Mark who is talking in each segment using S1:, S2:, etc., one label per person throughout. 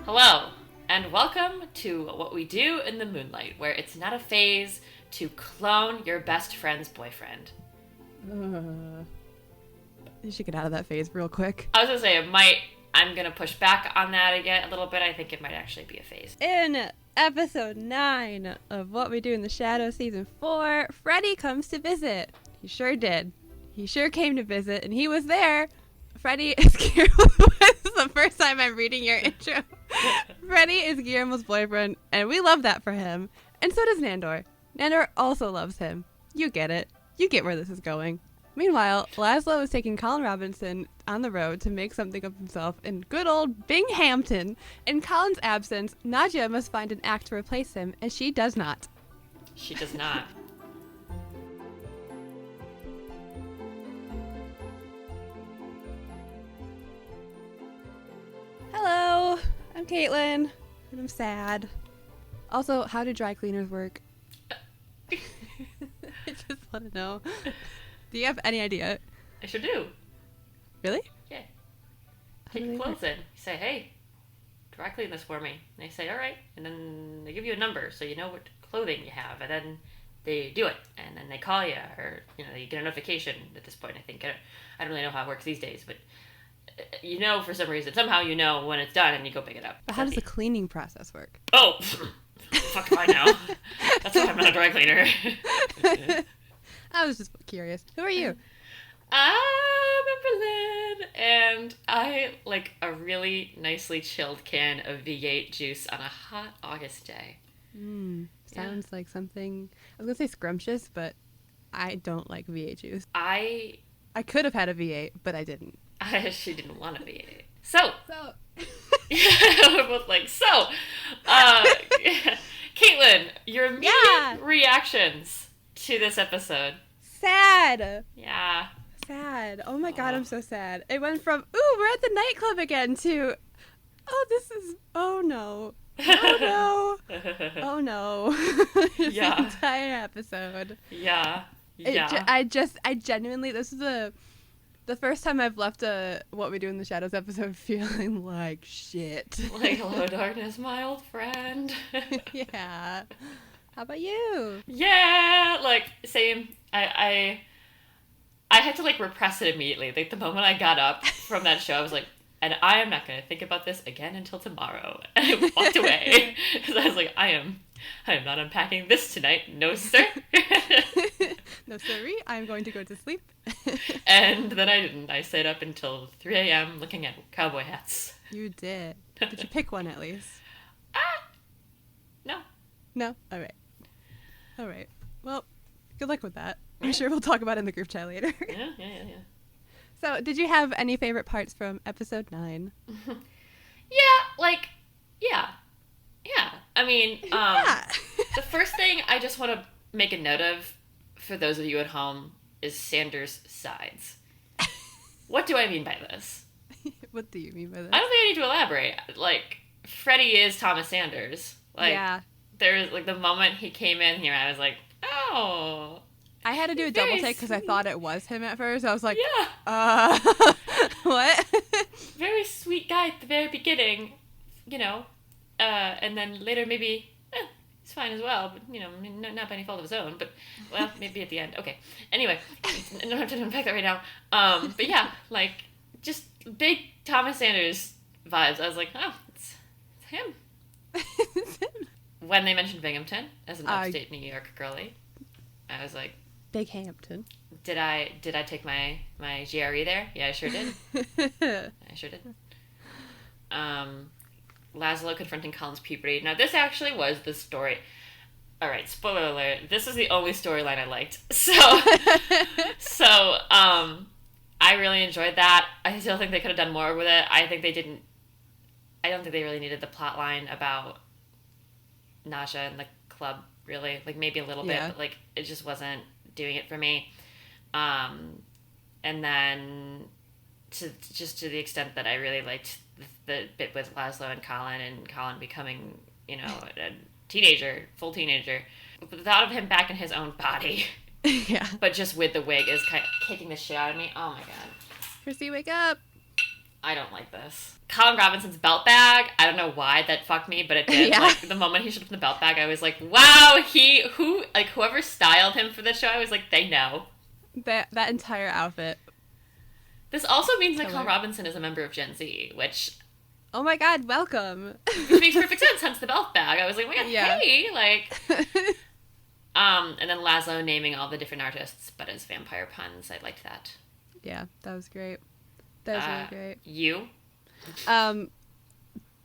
S1: Hello, and welcome to What We Do in the Moonlight, where it's not a phase to clone your best friend's boyfriend.
S2: You should get out of that phase real quick.
S1: I was gonna say, I'm gonna push back on that again a little bit. I think it might actually be a phase.
S2: In episode 9 of What We Do in the Shadows season 4, Freddie comes to visit. He sure did. He sure came to visit, and he was there. Freddie is Guillermo's. This is the first time I'm reading your intro. Freddie is Guillermo's boyfriend, and we love that for him. And so does Nandor. Nandor also loves him. You get it. You get where this is going. Meanwhile, Laszlo is taking Colin Robinson on the road to make something of himself in good old Binghamton. In Colin's absence, Nadja must find an act to replace him, and she does not.
S1: She does not.
S2: Hello, I'm Caitlin, and I'm sad. Also, how do dry cleaners work? I just want to know. Do you have any idea?
S1: I sure do.
S2: Really?
S1: Yeah. Take your clothes in. You say, hey, dry clean this for me. And they say, all right. And then they give you a number so you know what clothing you have. And then they do it. And then they call you. Or, you get a notification at this point, I think. I don't really know how it works these days. But you know for some reason. Somehow you know when it's done and you go pick it up.
S2: But how does the cleaning process work?
S1: Oh, fuck if I know. That's why I'm not a dry cleaner.
S2: I was just curious. Who are you?
S1: I'm in Berlin, and I like a really nicely chilled can of V8 juice on a hot August day.
S2: Sounds like something. I was gonna say scrumptious, but I don't like V8 juice.
S1: I
S2: could have had a V8, but I didn't.
S1: I actually didn't want a V8. So we're both like Caitlin, your immediate reactions to this episode.
S2: Sad.
S1: Yeah.
S2: Sad. Oh my god, I'm so sad. It went from, ooh, we're at the nightclub again to, oh no. Oh no. Oh no. This entire episode.
S1: Yeah.
S2: I genuinely, this is the first time I've left a What We Do in the Shadows episode feeling like shit.
S1: Like, hello darkness, my old friend.
S2: Yeah. How about you?
S1: Yeah, like, same. I had to, like, repress it immediately. Like, the moment I got up from that show, I was like, and I am not going to think about this again until tomorrow. And I walked away. Because I was like, I am not unpacking this tonight. No, sir.
S2: No, sirree. I'm going to go to sleep.
S1: And then I didn't. I stayed up until 3 a.m. looking at cowboy hats.
S2: You did. Did you pick one at least?
S1: No.
S2: No? All right. Well, good luck with that. I'm sure we'll talk about it in the group chat later.
S1: Yeah.
S2: So, did you have any favorite parts from episode 9?
S1: Yeah. I mean, the first thing I just want to make a note of, for those of you at home, is Sanders' sides. What do I mean by this?
S2: What do you mean by this?
S1: I don't think I need to elaborate. Like, Freddie is Thomas Sanders. Like,
S2: yeah.
S1: There's, like, the moment he came in here, I was like, oh.
S2: I had to do a double take because I thought it was him at first. I was like,
S1: yeah.
S2: What?
S1: Very sweet guy at the very beginning, and then later maybe, he's fine as well, but, not by any fault of his own, but, well, maybe at the end. Okay. Anyway, I don't have to unpack that right now. But yeah, like, just big Thomas Sanders vibes. I was like, oh, it's him. When they mentioned Binghamton as an upstate New York girly, I was like,
S2: Binghamton.
S1: Did I take my GRE there? Yeah, I sure did. Laszlo confronting Colin's puberty. Now, this actually was the story. All right, spoiler alert. This is the only storyline I liked. So, I really enjoyed that. I still think they could have done more with it. I don't think they really needed the plot line about Nadja and the club, really. Like, maybe a little bit, but, like, it just wasn't doing it for me. And then to the extent that I really liked the bit with Laszlo and Colin becoming, a full teenager, the thought of him back in his own body, but just with the wig is kind of kicking the shit out of me. Oh my god.
S2: Chrissy, wake up.
S1: I don't like this. Colin Robinson's belt bag. I don't know why that fucked me, but it did.
S2: Yeah.
S1: Like, the moment he showed up in the belt bag, I was like, wow, whoever styled him for this show, I was like, they know.
S2: That entire outfit.
S1: This also means that Colin Robinson is a member of Gen Z, which...
S2: Oh my god, welcome.
S1: Which makes perfect sense, hence the belt bag. I was like, oh my god,
S2: yeah.
S1: Hey! Like... and then Laszlo naming all the different artists, but as vampire puns. I liked that.
S2: Yeah, that was great. That was really great.
S1: You?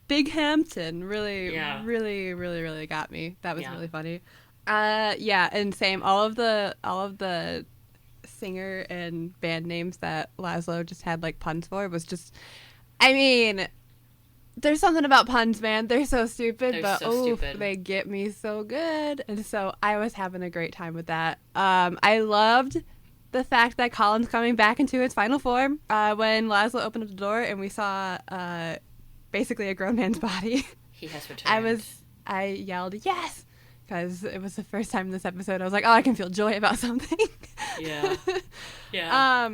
S2: Big Hampton really got me. That was really funny. Yeah, and same. All of the singer and band names that Laszlo just had like puns for was just. I mean, there's something about puns, man. They're so stupid, they get me so good, and so I was having a great time with that. I loved the fact that Colin's coming back into its final form. When Laszlo opened up the door and we saw basically a grown man's body.
S1: He has returned.
S2: I yelled, yes! Because it was the first time in this episode I was like, oh, I can feel joy about something.
S1: Yeah. Yeah.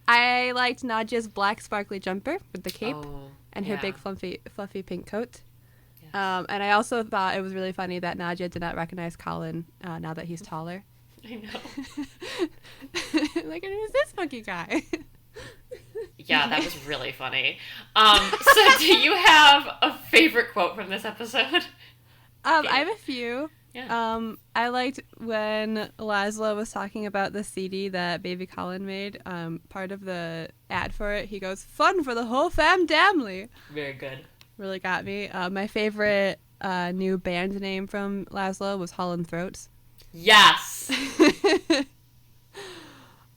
S2: I liked Nadja's black sparkly jumper with the cape and her
S1: yeah.
S2: big fluffy pink coat.
S1: Yes.
S2: And I also thought it was really funny that Nadja did not recognize Colin now that he's taller.
S1: I know.
S2: Like, who's this funky guy?
S1: Yeah, that was really funny. So do you have a favorite quote from this episode?
S2: I have a few.
S1: Yeah.
S2: I liked when Laszlo was talking about the CD that Baby Colin made. Part of the ad for it, he goes, "Fun for the whole family."
S1: Very good.
S2: Really got me. My favorite new band name from Laszlo was Holland Throats.
S1: Yes.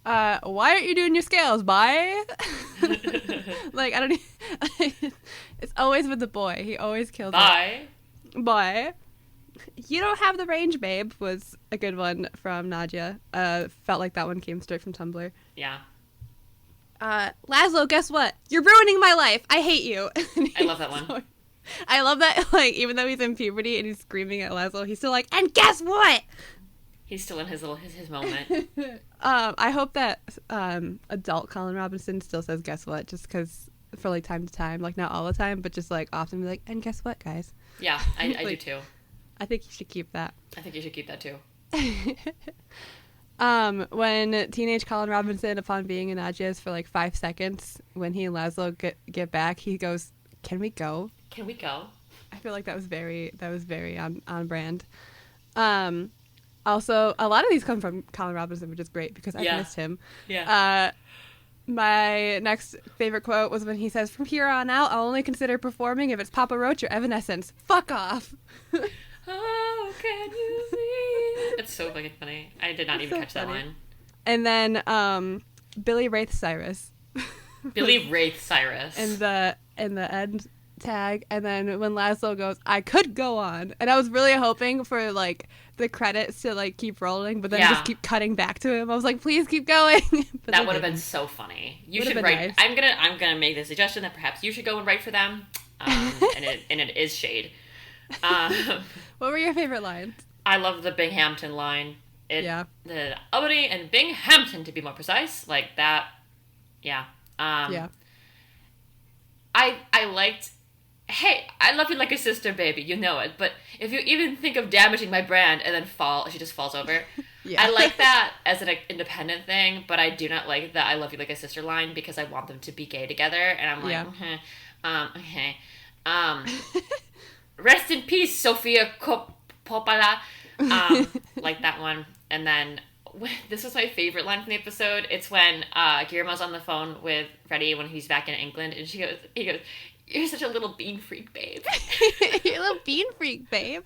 S2: Why aren't you doing your scales, bye? Like, I don't. It's always with the boy. He always kills
S1: Bye.
S2: it. Bye. You don't have the range, babe, was a good one from Nadja. Felt like that one came straight from Tumblr.
S1: Yeah.
S2: Laszlo, guess what? You're ruining my life. I hate you.
S1: I love that one.
S2: I love that, like, even though he's in puberty and he's screaming at Laszlo, he's still like, and guess what?
S1: He's still in his moment.
S2: I hope that adult Colin Robinson still says guess what, just because for, like, time to time, like, not all the time, but just, like, often be like, and guess what, guys?
S1: Yeah, I
S2: like,
S1: do too.
S2: I think you should keep that.
S1: I think you should keep that too.
S2: When teenage Colin Robinson, upon being in Nadja's for like 5 seconds, when he and Laszlo get back, he goes, "Can we go?"
S1: Can we go?
S2: I feel like that was very on brand. Also, a lot of these come from Colin Robinson, which is great because I missed him.
S1: Yeah.
S2: My next favorite quote was when he says, "From here on out, I'll only consider performing if it's Papa Roach or Evanescence. Fuck off."
S1: Oh, can you see? It's so fucking funny. I did not even catch that line.
S2: And then Billy Wraith Cyrus.
S1: Billy Wraith Cyrus.
S2: And the end tag. And then when Laszlo goes, "I could go on." And I was really hoping for like the credits to like keep rolling, but then just keep cutting back to him. I was like, please keep going.
S1: That would have been so funny. You should write. Nice. I'm gonna make the suggestion that perhaps you should go and write for them. And it is shade.
S2: What were your favorite lines?
S1: I love the Binghamton line. The Albany and Binghamton, to be more precise. Like that. Yeah. I liked, "Hey, I love you like a sister, baby. You know it. But if you even think of damaging my brand," and then she just falls over. I like that as an independent thing, but I do not like the "I love you like a sister" line because I want them to be gay together. And I'm like, okay. Rest in peace, Sofia Coppola. Like that one. And then this was my favorite line from the episode. It's when Guillermo's on the phone with Freddie when he's back in England, and he goes, "You're such a little bean freak, babe."
S2: You're a little bean freak, babe.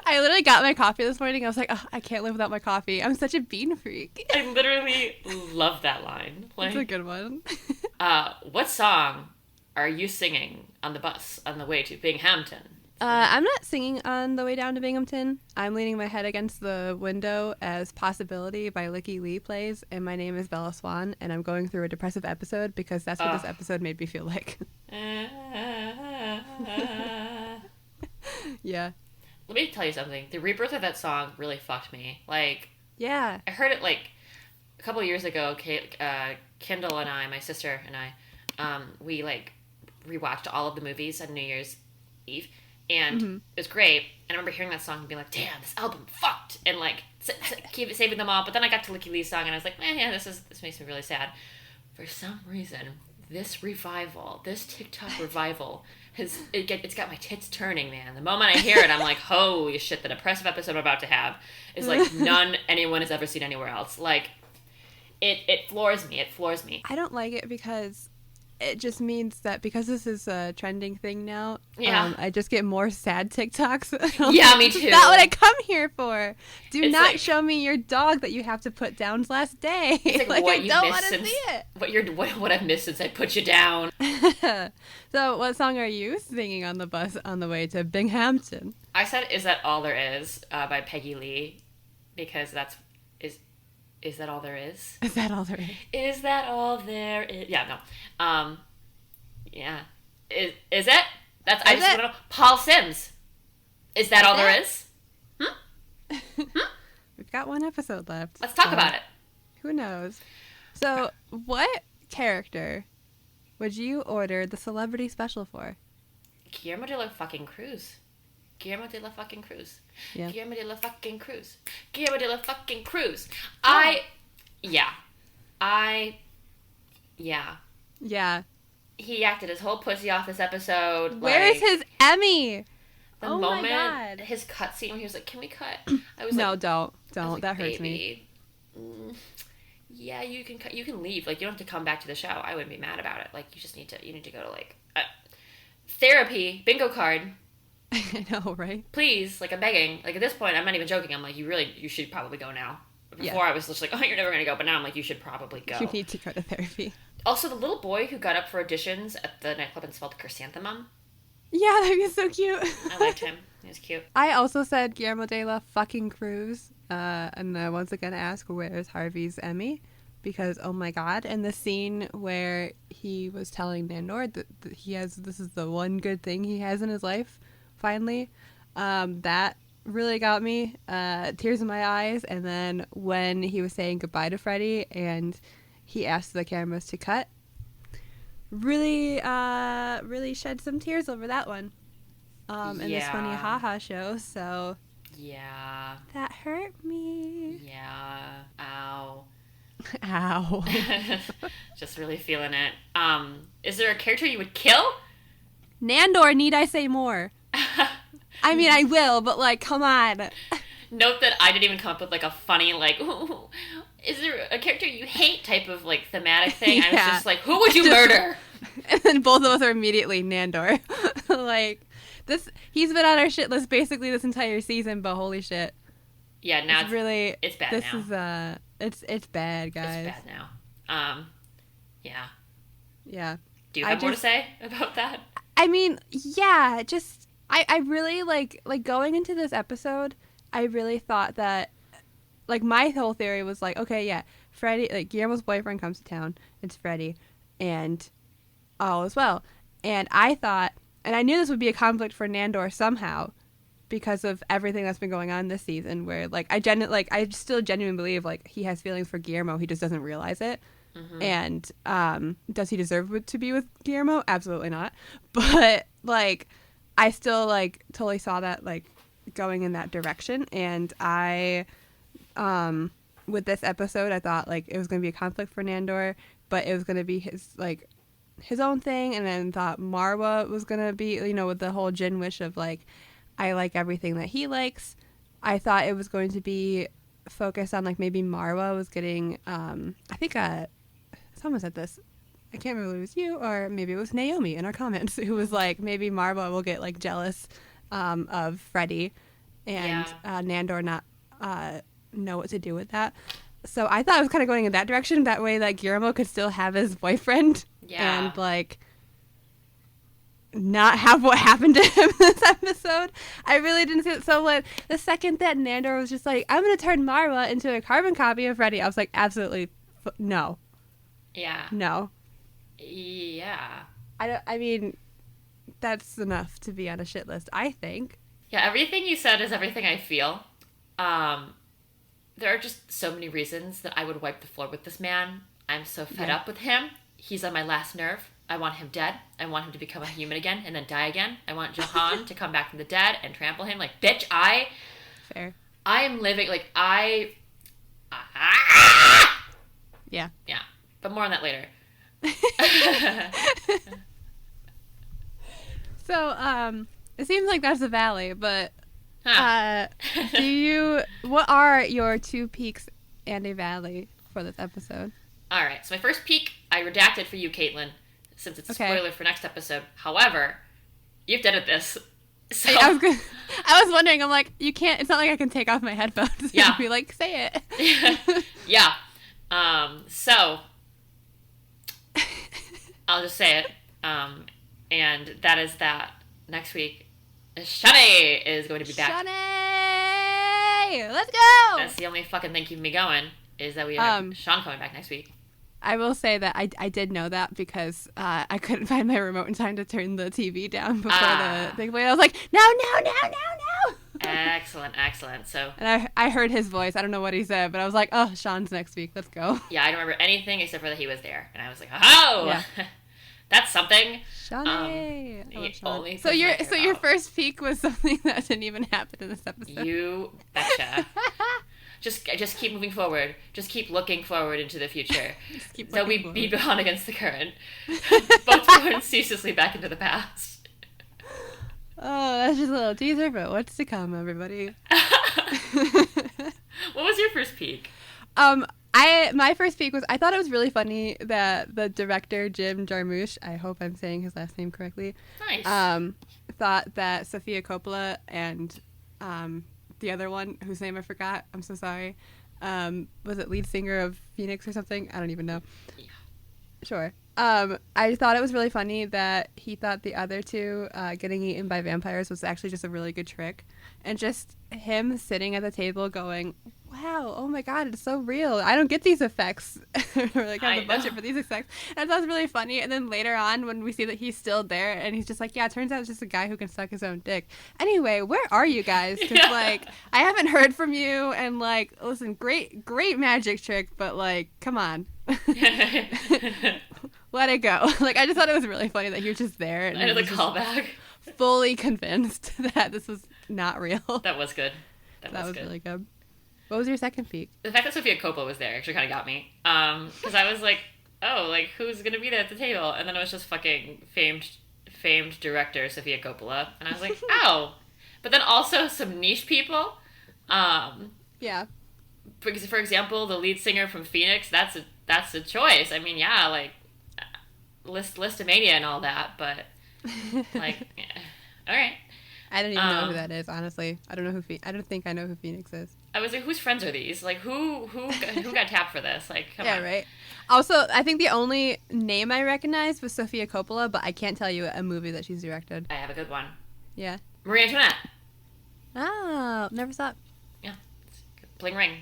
S2: I literally got my coffee this morning. I was like, oh, I can't live without my coffee. I'm such a bean freak.
S1: I literally love that line.
S2: Like, that's a good one.
S1: What song are you singing on the bus on the way to Binghamton?
S2: I'm not singing on the way down to Binghamton. I'm leaning my head against the window as Possibility by Licky Lee plays, and my name is Bella Swan, and I'm going through a depressive episode because that's what this episode made me feel like. Yeah.
S1: Let me tell you something. The rebirth of that song really fucked me. Like,
S2: yeah.
S1: I heard it like a couple of years ago, Kendall and I, my sister and I, we like rewatched all of the movies on New Year's Eve, and it was great. And I remember hearing that song and being like, "Damn, this album fucked," and like keep saving them all. But then I got to Licky Lee's song, and I was like, yeah, this makes me really sad. For some reason, this TikTok revival it's got my tits turning, man. The moment I hear it, I'm like, holy shit! The depressive episode I'm about to have is like none anyone has ever seen anywhere else. Like, it floors me. It floors me.
S2: I don't like it because it just means that because this is a trending thing now, I just get more sad TikToks.
S1: Yeah, me too.
S2: That's what I come here for. It's not
S1: like,
S2: show me your dog that you have to put down's last day.
S1: It's like what
S2: I don't want to see it.
S1: What I've missed since I put you down.
S2: So what song are you singing on the bus on the way to Binghamton?
S1: I said "Is That All There Is" by Peggy Lee, because is that all there is?
S2: Is that all there is?
S1: Is that all there is? Yeah, no. Yeah. Is it? That's I just want to know. Paul Sims. Is that all there is?
S2: We've got one episode left.
S1: Let's talk about it.
S2: Who knows? So, what character would you order the celebrity special for?
S1: Guillermo de la fucking Cruz. Guillermo de la fucking Cruz.
S2: Yeah.
S1: Guillermo de la fucking Cruz. Guillermo de la fucking Cruz. Yeah. He acted his whole pussy off this episode.
S2: Where is his Emmy?
S1: The moment, my God. His cutscene when he was like, "Can we cut?" I was
S2: no,
S1: like,
S2: don't.
S1: Like,
S2: that hurts me.
S1: Yeah, you can cut. You can leave. Like, you don't have to come back to the show. I wouldn't be mad about it. Like, you need to go to like therapy, bingo card.
S2: I know, right?
S1: Please, like, I'm begging. Like, at this point, I'm not even joking. I'm like, you should probably go now. Before I was just like, oh, you're never gonna go, but now I'm like, you should probably go.
S2: You need to go to therapy.
S1: Also, the little boy who got up for auditions at the nightclub and spelled chrysanthemum.
S2: Yeah, that was so cute.
S1: I liked him. He was cute.
S2: I also said Guillermo de la fucking Cruz, and I once again ask, where's Harvey's Emmy? Because, oh my God, in the scene where he was telling Nandor that this is the one good thing he has in his life, finally, that really got me, tears in my eyes. And then when he was saying goodbye to Freddie and he asked the cameras to cut, really shed some tears over that one, in this funny haha show. So
S1: yeah,
S2: that hurt me.
S1: Yeah. Ow. Just really feeling it. Is there a character you would kill?
S2: Nandor, need I say more? I mean, I will, but like, come on.
S1: Note that I didn't even come up with like a funny, like, ooh, is there a character you hate type of like thematic thing? I was just like, who would you murder?
S2: And then both of us are immediately Nandor. Like, he's been on our shit list basically this entire season, but holy shit.
S1: Yeah, now
S2: it's bad now. It's bad, guys.
S1: It's bad now. Yeah.
S2: Yeah.
S1: Do you have more to say about that?
S2: I mean, yeah, just I really like going into this episode, I really thought that, like, my whole theory was like, okay, yeah, Freddie, like, Guillermo's boyfriend comes to town, it's Freddie, and all is well. And I thought, and I knew this would be a conflict for Nandor somehow, because of everything that's been going on this season, where, like, I still genuinely believe, like, he has feelings for Guillermo, he just doesn't realize it. Mm-hmm. And does he deserve to be with Guillermo? Absolutely not. But, like, I still, like, totally saw that, like, going in that direction. And I, with this episode, I thought, like, it was going to be a conflict for Nandor, but it was going to be his own thing. And then thought Marwa was going to be, you know, with the whole Jin wish of, like, I like everything that he likes. I thought it was going to be focused on, like, maybe Marwa was getting, I think, someone said this. I can't remember if it was you or maybe it was Naomi in our comments who was like, maybe Marwa will get, like, jealous of Freddie and Nandor not know what to do with that. So I thought it was kind of going in that direction. That way, like, Guillermo could still have his boyfriend and, like, not have what happened to him this episode. I really didn't see it. So when the second that Nandor was just like, I'm going to turn Marwa into a carbon copy of Freddie, I was like, absolutely no.
S1: Yeah.
S2: No.
S1: Yeah.
S2: I mean, that's enough to be on a shit list, I think.
S1: Yeah, everything you said is everything I feel. there are just so many reasons that I would wipe the floor with this man. I'm so fed up with him. He's on my last nerve. I want him dead. I want him to become a human again and then die again. I want Johan to come back from the dead and trample him. Like, bitch,
S2: Fair.
S1: I am living, like,
S2: Yeah.
S1: Yeah. But more on that later.
S2: So, it seems like that's a valley, but
S1: Huh.
S2: what are your 2 peaks and a valley for this episode?
S1: All right. So my first peak, I redacted for you, Caitlin, since it's a spoiler for next episode. However, you have to edit this. So
S2: I was wondering, I'm like, you can't, it's not like I can take off my headphones and be like, say it.
S1: Yeah. So I'll just say it. And that is that next week, Shani is going to be back.
S2: Shani! Let's go!
S1: That's the only fucking thing keeping me going, is that we have Sean coming back next week.
S2: I will say that I did know that because I couldn't find my remote in time to turn the TV down before the thing played. I was like, no.
S1: Excellent. So,
S2: and I heard his voice. I don't know what he said, but I was like, oh, Sean's next week. Let's go.
S1: Yeah, I don't remember anything except for that he was there. And I was like, oh! Yeah. That's something.
S2: Shani.
S1: So
S2: your first peak was something that didn't even happen in this episode.
S1: You betcha. Just keep moving forward. Just keep looking forward into the future. So we be behind against the current. Both going ceaselessly back into the past.
S2: Oh, that's just a little teaser, but what's to come, everybody?
S1: What was your first peak?
S2: My first peak was, I thought it was really funny that the director, Jim Jarmusch, I hope I'm saying his last name correctly,
S1: nice.
S2: Thought that Sofia Coppola and the other one, whose name I forgot, I'm so sorry, was it lead singer of Phoenix or something? I don't even know.
S1: Yeah.
S2: Sure. I thought it was really funny that he thought the other two getting eaten by vampires was actually just a really good trick. And just him sitting at the table going, wow, oh my god, it's so real. I don't get these effects. Or like have the budget for these effects. And that was really funny. And then later on when we see that he's still there and he's just like, yeah, it turns out it's just a guy who can suck his own dick. Anyway, where are you guys? Because like, I haven't heard from you and like, listen, great magic trick, but like, come on. Let it go. Like, I just thought it was really funny that he was just there. And
S1: I know the callback.
S2: Fully convinced that this was not real.
S1: That was good. That was
S2: good. Really good. What was your second peak?
S1: The fact that Sofia Coppola was there actually kind of got me. Because I was like, oh, like, who's going to be there at the table? And then it was just fucking famed director Sofia Coppola. And I was like, oh. But then also some niche people.
S2: Yeah.
S1: Because, for example, the lead singer from Phoenix, that's a choice. I mean, yeah, like, Listomania and all that, but, like, yeah. All right.
S2: I don't even know who that is, honestly. I don't think I know who Phoenix is.
S1: I was like, whose friends are these? Like, who got tapped for this? Like, come on.
S2: Yeah, right. Also, I think the only name I recognized was Sofia Coppola, but I can't tell you a movie that she's directed.
S1: I have a good one.
S2: Yeah.
S1: Marie Antoinette.
S2: Oh, never saw it.
S1: Yeah. Bling Ring.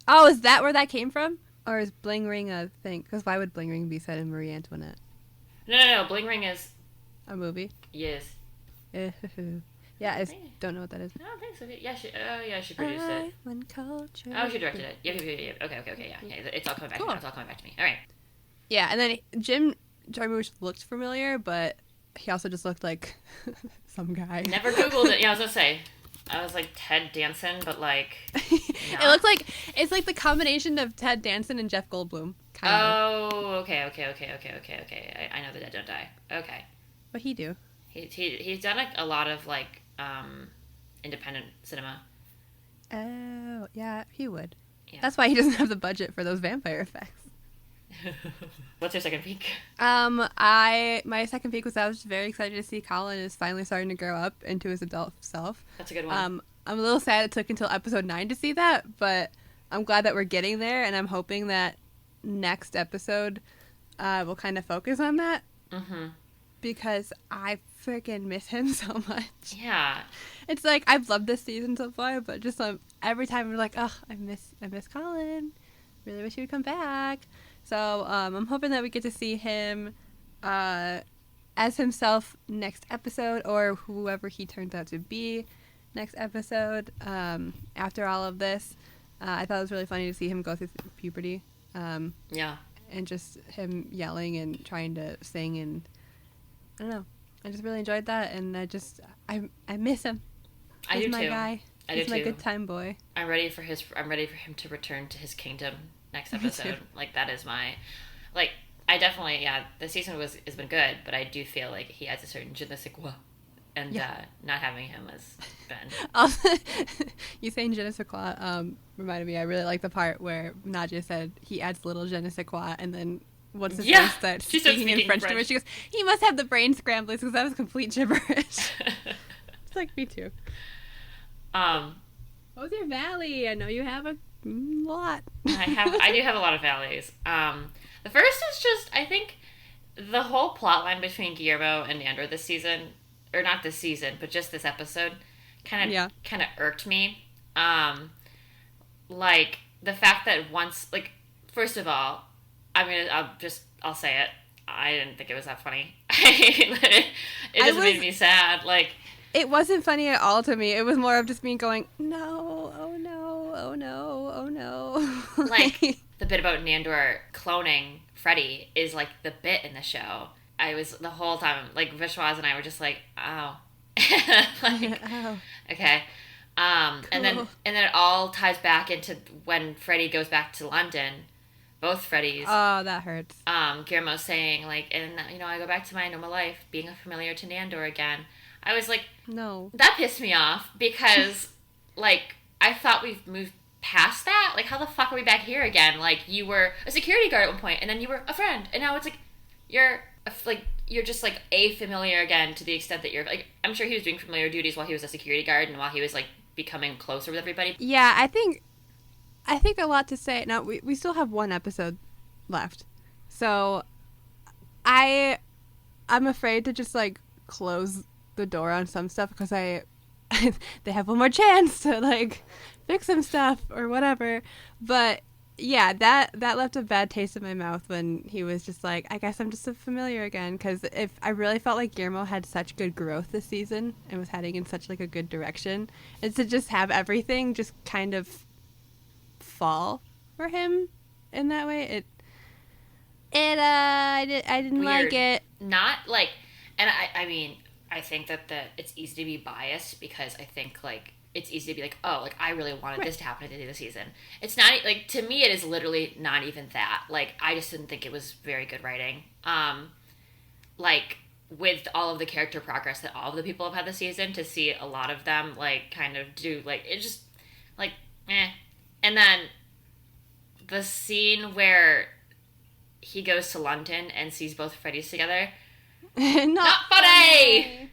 S2: Oh, is that where that came from? Or is Bling Ring a thing? Because why would Bling Ring be set in Marie Antoinette?
S1: No. Bling Ring is...
S2: a movie?
S1: Yes.
S2: Yeah, I don't know what that is.
S1: I don't think so. Yeah, she produced it. Oh, she directed it. Yeah. Okay. Yeah. It's all coming back. Cool. It's all coming back to me. All right.
S2: Yeah, and then Jim Jarmusch looked familiar, but he also just looked like some guy.
S1: Never Googled it. Yeah, I was gonna say. I was like Ted Danson, but like.
S2: It looks like it's like the combination of Ted Danson and Jeff Goldblum.
S1: Kind of. Okay. I know the dead don't die. Okay.
S2: What'd he do?
S1: He's done like a lot of like independent cinema.
S2: Oh yeah, he would.
S1: Yeah.
S2: That's why he doesn't have the budget for those vampire effects.
S1: What's your second peak?
S2: My second peak was I was just very excited to see Colin is finally starting to grow up into his adult self.
S1: That's a good one.
S2: I'm a little sad it took until episode 9 to see that, but I'm glad that we're getting there, and I'm hoping that next episode will kind of focus on that. Mm-hmm. Because I freaking miss him so much.
S1: Yeah.
S2: It's like, I've loved this season so far, but just every time we're like, oh, I miss Colin. Really wish he would come back. So I'm hoping that we get to see him as himself next episode, or whoever he turns out to be next episode after all of this. I thought it was really funny to see him go through puberty.
S1: Yeah.
S2: And just him yelling and trying to sing, and I don't know. I just really enjoyed that, and I miss him.
S1: I do
S2: my
S1: too.
S2: guy. He's my good time boy.
S1: I'm ready for him to return to his kingdom next episode. Like, that is my, like, I definitely, the season has been good, but I do feel like he has a certain je ne sais quoi, and not having him has been.
S2: You saying je ne sais quoi reminded me, I really like the part where Nadja said he adds little je ne sais quoi, and then once his face starts speaking in French to her, she goes, he must have the brain scramblers, because that was complete gibberish. It's like, me too. What was your valley? I know you have a lot.
S1: I do have a lot of valleys. The first is just, I think, the whole plot line between Guillermo and Nandor this season, or not this season, but just this episode, kind of irked me. Like, the fact that once, like, first of all, I'll say it. I didn't think it was that funny. It just made me sad. Like,
S2: it wasn't funny at all to me. It was more of just me going, no, oh no, oh no, oh no.
S1: Like, the bit about Nandor cloning Freddie is, like, the bit in the show. I was, the whole time, like, Vishwas and I were just like, oh. Like, oh. Okay. Cool. And then it all ties back into when Freddie goes back to London. Both Freddies.
S2: Oh, that hurts.
S1: Guillermo saying, like, and, I go back to my normal life, being familiar to Nandor again. I was like,
S2: no.
S1: That pissed me off, because, like, I thought we've moved past that. Like, how the fuck are we back here again? Like, you were a security guard at one point, and then you were a friend, and now it's like, you're just, like, a familiar again, to the extent that you're, like, I'm sure he was doing familiar duties while he was a security guard, and while he was, like, becoming closer with everybody.
S2: Yeah, I think a lot to say. Now, we still have one episode left. So, I'm afraid to just, like, close the door on some stuff, because they have one more chance to, like, fix some stuff or whatever. But, yeah, that left a bad taste in my mouth when he was just like, I guess I'm just a familiar again. Because if I really felt like Guillermo had such good growth this season and was heading in such, like, a good direction, and to just have everything just kind of fall for him in that way, I didn't like it.
S1: Not like, and I mean, I think that it's easy to be biased, because I think, like, it's easy to be like, oh, like, I really wanted this to happen at the end of the season. It's not, like, to me, it is literally not even that. Like, I just didn't think it was very good writing. Like, with all of the character progress that all of the people have had this season, to see a lot of them, like, kind of do, like, it just, like, eh. And then the scene where he goes to London and sees both Freddies together. Not funny!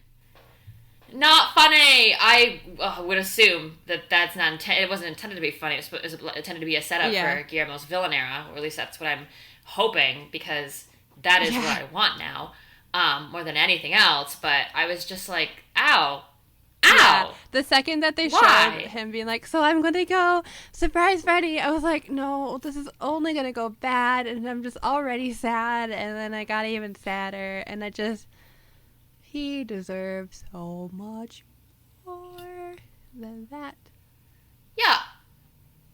S1: Not funny! I would assume that that's not intended. It wasn't intended to be funny. It was intended to be a setup for Guillermo's villain era, or at least that's what I'm hoping, because that is what I want now, more than anything else. But I was just like, ow. Ow!
S2: Yeah. The second that they showed him being like, so I'm going to go surprise Freddie, I was like, no, this is only going to go bad, and I'm just already sad, and then I got even sadder, and he deserves so much more than that. Yeah.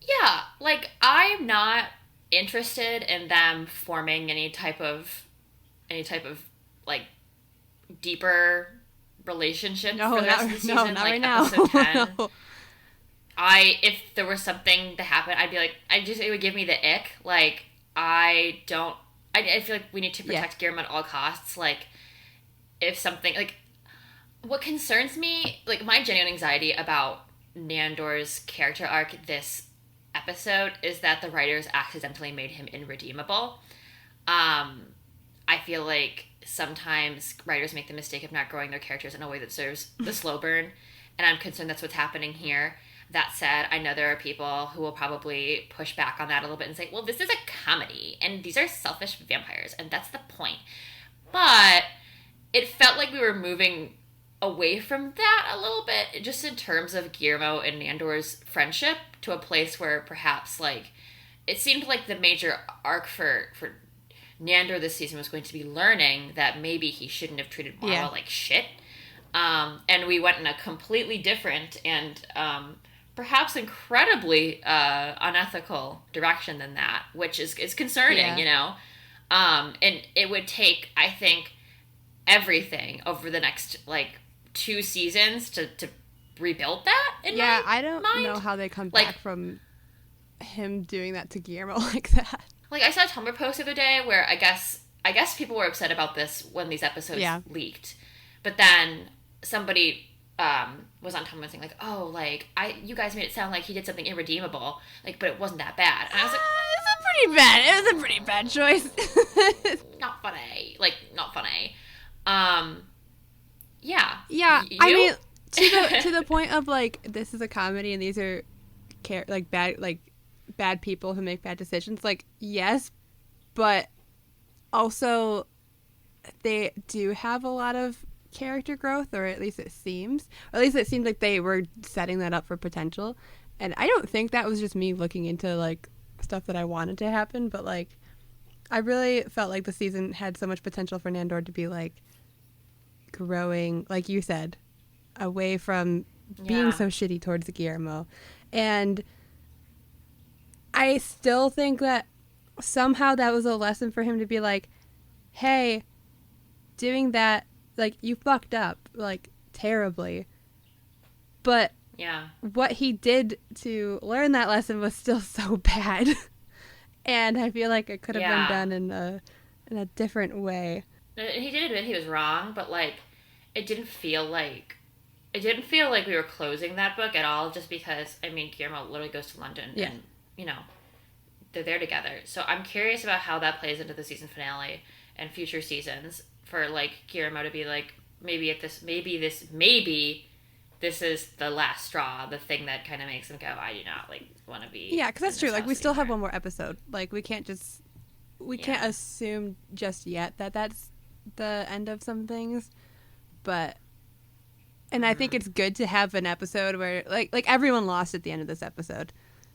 S1: Yeah, like, I'm not interested in them forming any type of, like, deeper relationship for the rest of the season.
S2: No, not
S1: like,
S2: right now.
S1: Episode 10. No. If there was something to happen, I'd be like, it would give me the ick. Like, I feel like we need to protect Guillermo at all costs. Like, if something, like, what concerns me, like, my genuine anxiety about Nandor's character arc this episode is that the writers accidentally made him irredeemable. I feel like sometimes writers make the mistake of not growing their characters in a way that serves the slow burn, and I'm concerned that's what's happening here. That said, I know there are people who will probably push back on that a little bit and say, well, this is a comedy, and these are selfish vampires, and that's the point. But it felt like we were moving away from that a little bit, just in terms of Guillermo and Nandor's friendship, to a place where perhaps, like, it seemed like the major arc for Nandor this season was going to be learning that maybe he shouldn't have treated Marwa like shit. And we went in a completely different and perhaps incredibly unethical direction than that, which is concerning, you know. And it would take, I think, everything over the next like 2 seasons to rebuild that.
S2: I don't know how they come back from him doing that to Guillermo like that.
S1: Like, I saw a Tumblr post the other day where I guess people were upset about this when these episodes leaked, but then somebody was on Tumblr saying like, oh, like you guys made it sound like he did something irredeemable, like, but it wasn't that bad. And I was like,
S2: it was a pretty bad choice.
S1: not funny. Like, not funny. Yeah.
S2: Yeah. I mean, to the point of like, this is a comedy and these are bad people who make bad decisions. Like, yes, but also they do have a lot of character growth, or at least it seems. Or at least it seemed like they were setting that up for potential. And I don't think that was just me looking into like stuff that I wanted to happen, but like I really felt like the season had so much potential for Nandor to be like growing, like you said, away from being so shitty towards Guillermo. And I still think that somehow that was a lesson for him to be like, hey, doing that, like, you fucked up, like, terribly. But what he did to learn that lesson was still so bad. And I feel like it could have been done in a different way.
S1: He did admit he was wrong, but, like, it didn't feel like we were closing that book at all, just because, I mean, Guillermo literally goes to London and, you know, they're there together. So I'm curious about how that plays into the season finale and future seasons for, like, Guillermo to be like, maybe this is the last straw, the thing that kind of makes him go, I do not, like, want to be.
S2: Yeah, because that's true. Like, we still have one more episode. Like, we can't assume just yet that that's the end of some things. But, and I think it's good to have an episode where, like everyone lost at the end of this episode,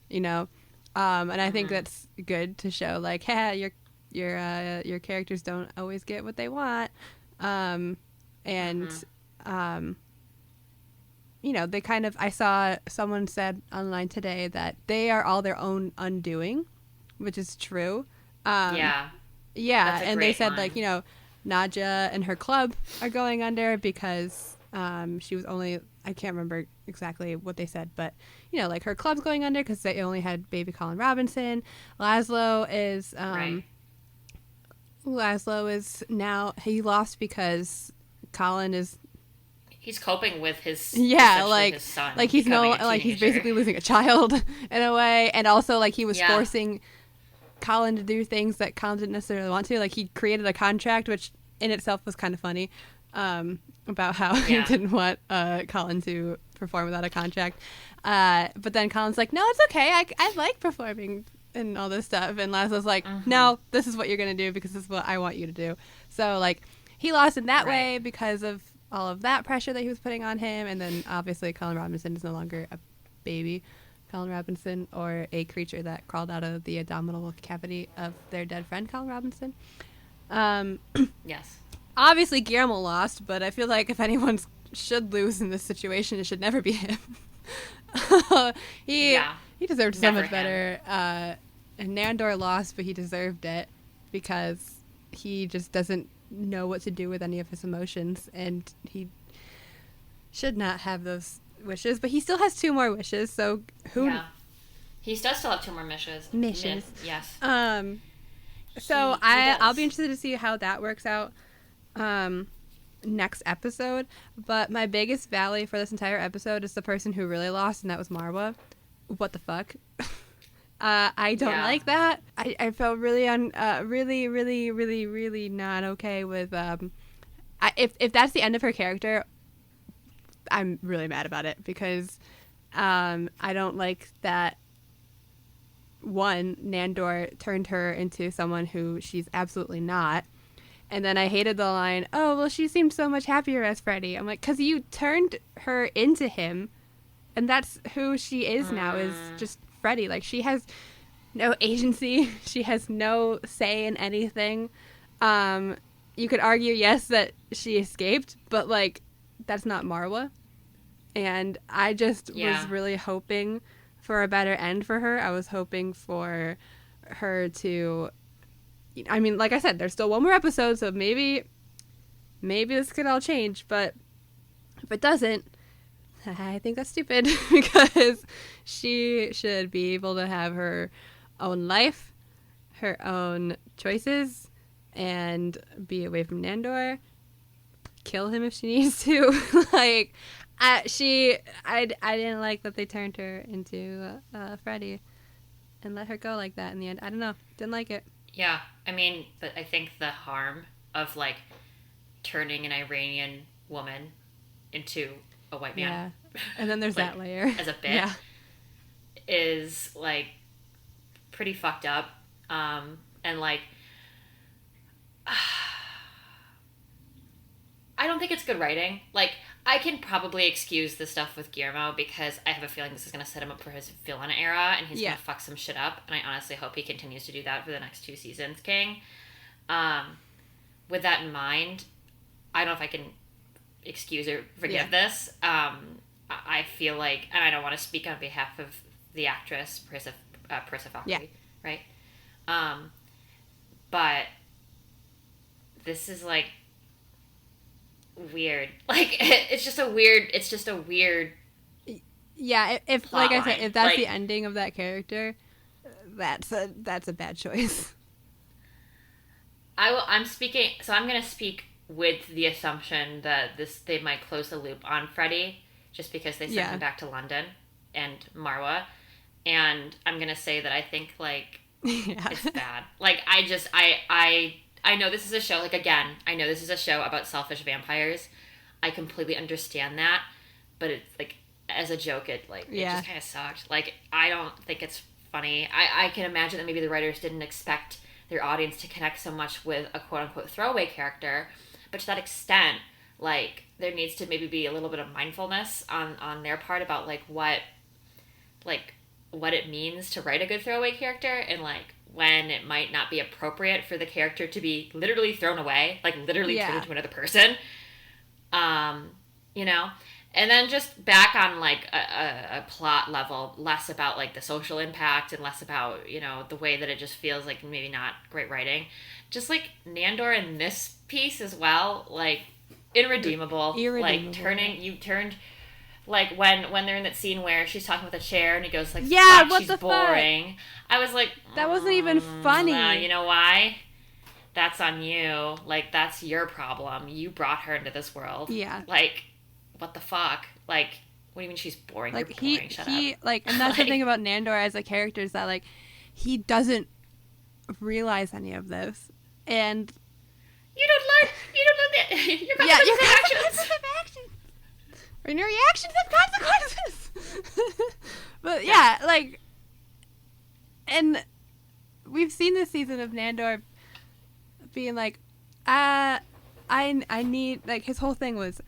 S2: you know? And I think that's good to show, like, hey, your characters don't always get what they want. You know, they kind of, I saw someone said online today that they are all their own undoing, which is true. Yeah, and they said, like, you know, Nadja and her club are going under because she was only, I can't remember exactly what they said, but, you know, like, her club's going under because they only had Baby Colin Robinson. Laszlo is now, he lost because Colin is,
S1: he's coping with his
S2: his
S1: son,
S2: like he's he's basically losing a child in a way, and also like he was forcing Colin to do things that Colin didn't necessarily want to. Like, he created a contract, which in itself was kind of funny, about how he didn't want Colin to perform without a contract, but then Colin's like, no, it's okay, I like performing and all this stuff, and Laszlo's like, no, this is what you're gonna do because this is what I want you to do. So, like, he lost in that way because of all of that pressure that he was putting on him. And then obviously Colin Robinson is no longer a baby Colin Robinson or a creature that crawled out of the abdominal cavity of their dead friend Colin Robinson.
S1: Yes.
S2: Obviously Guillermo lost, but I feel like if anyone should lose in this situation, it should never be him. He deserved so much better. And Nandor lost, but he deserved it because he just doesn't know what to do with any of his emotions, and he should not have those wishes, but he still has 2 more wishes, so
S1: he does still have 2 more wishes. Yes.
S2: So I'll be interested to see how that works out next episode, but my biggest valley for this entire episode is the person who really lost, and that was Marwa. What the fuck? I don't like that. I felt really really not okay with if that's the end of her character, I'm really mad about it because I don't like that. One, Nandor turned her into someone who she's absolutely not. And then I hated the line, oh, well, she seemed so much happier as Freddie. I'm like, because you turned her into him, and that's who she is now, is just Freddie. Like, she has no agency. She has no say in anything. You could argue, yes, that she escaped, but, like, that's not Marwa. And I just
S1: Yeah.
S2: was really hoping for a better end for her. I was hoping for her to, I mean, like I said, there's still one more episode, so maybe this could all change, but if it doesn't, I think that's stupid because she should be able to have her own life, her own choices, and be away from Nandor. Kill him if she needs to. Like, I didn't like that they turned her into Freddie and let her go like that in the end. I don't know. Didn't like it.
S1: Yeah. I mean, but I think the harm of like turning an Iranian woman into a white man.
S2: Yeah. And then there's
S1: like,
S2: that layer.
S1: As a bit.
S2: Yeah.
S1: Is like pretty fucked up. And like I don't think it's good writing. Like, I can probably excuse the stuff with Guillermo because I have a feeling this is going to set him up for his villain era and he's going to fuck some shit up. And I honestly hope he continues to do that for the next 2 seasons, King. With that in mind, I don't know if I can excuse or forgive this. I feel like, and I don't want to speak on behalf of the actress, Persephone, right? But this is like weird. Like it's just a weird
S2: yeah, if like I said, if that's
S1: like,
S2: the ending of that character, that's a bad choice.
S1: I'm going to speak with the assumption that they might close the loop on Freddie just because they sent him back to London and Marwa, and I'm going to say that I think like it's bad. Like I know this is a show, like, again, I know this is a show about selfish vampires. I completely understand that. But it's, like, as a joke, it just kind of sucked. Like, I don't think it's funny. I can imagine that maybe the writers didn't expect their audience to connect so much with a quote-unquote throwaway character. But to that extent, like, there needs to maybe be a little bit of mindfulness on their part about, like, what it means to write a good throwaway character and, like, when it might not be appropriate for the character to be literally thrown away, like literally turned into another person. You know? And then just back on like a plot level, less about like the social impact and less about, you know, the way that it just feels like maybe not great writing. Just like Nandor in this piece as well, like irredeemable. Like turned like when they're in that scene where she's talking with a chair and he goes like, fuck, she's boring. Fuck? I was like,
S2: that wasn't even funny.
S1: You know why? That's on you. Like, that's your problem. You brought her into this world.
S2: Yeah.
S1: Like, what the fuck? Like, what do you mean she's boring?
S2: Like,
S1: You're boring. Shut up.
S2: Like, and that's the thing about Nandor as a character is that, like, he doesn't realize any of this. And
S1: you don't learn your consequences of actions.
S2: And your reactions have consequences. But yeah, like, and we've seen this season of Nandor being like, I need, like, his whole thing was,